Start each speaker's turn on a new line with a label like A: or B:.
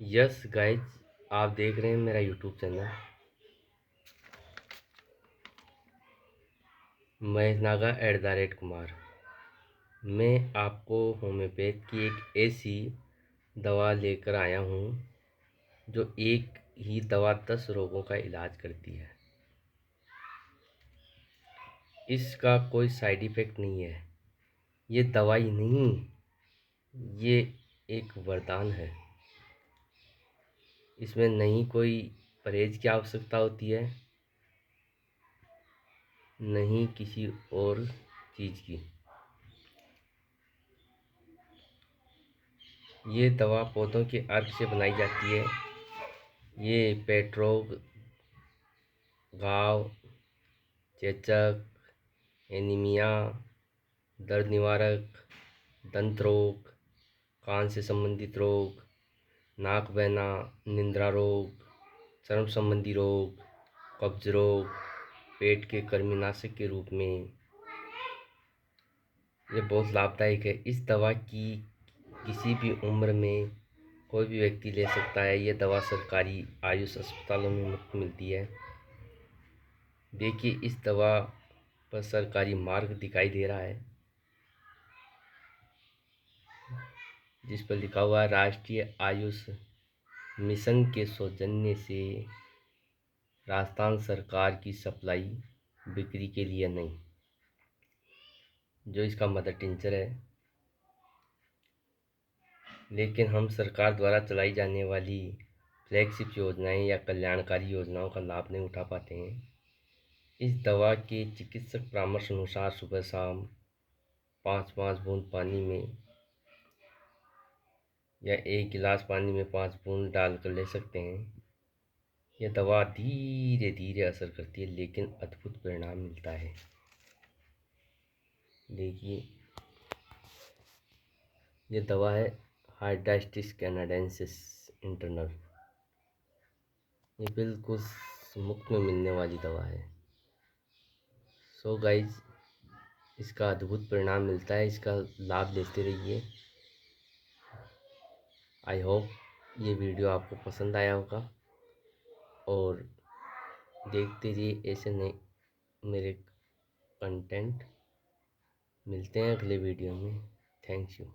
A: Yes guys, आप देख रहे हैं मेरा यूट्यूब चैनल महेश नागा @कुमार। मैं आपको होम्योपैथ की एक ऐसी दवा लेकर आया हूँ जो एक ही दवा 10 रोगों का इलाज करती है। इसका कोई साइड इफ़ेक्ट नहीं है। ये दवाई नहीं, ये एक वरदान है। इसमें नहीं कोई परहेज की आवश्यकता होती है, नहीं किसी और चीज़ की। ये दवा पौधों के अर्क से बनाई जाती है। ये पेट रोग, घाव, चेचक, एनीमिया, दर्द निवारक, दंत रोग, कान से संबंधित रोग, नाक बहना, निंद्रा रोग, चर्म संबंधी रोग, कब्ज रोग, पेट के कृमिनाशक के रूप में ये बहुत लाभदायक है। इस दवा की किसी भी उम्र में कोई भी व्यक्ति ले सकता है। ये दवा सरकारी आयुष अस्पतालों में मुफ्त मिलती है। देखिए, इस दवा पर सरकारी मार्क दिखाई दे रहा है, जिस पर लिखा हुआ है राष्ट्रीय आयुष मिशन के सौजन्य से राजस्थान सरकार की सप्लाई, बिक्री के लिए नहीं। जो इसका मदर टिंचर है, लेकिन हम सरकार द्वारा चलाई जाने वाली फ्लैगशिप योजनाएं या कल्याणकारी योजनाओं का लाभ नहीं उठा पाते हैं। इस दवा के चिकित्सक परामर्श अनुसार सुबह शाम 5-5 बूंद पानी में या 1 गिलास पानी में 5 बूंद डालकर ले सकते हैं। यह दवा धीरे धीरे असर करती है, लेकिन अद्भुत परिणाम मिलता है। देखिए, ये दवा है हाइड्रास्टिस कैनाडेंसिस इंटरनल। ये बिल्कुल मुफ्त में मिलने वाली दवा है। सो गाइज, इसका अद्भुत परिणाम मिलता है। इसका लाभ लेते रहिए। आई होप ये वीडियो आपको पसंद आया होगा और देखते रहिए ऐसे नए मेरे कंटेंट। मिलते हैं अगले वीडियो में। Thank you.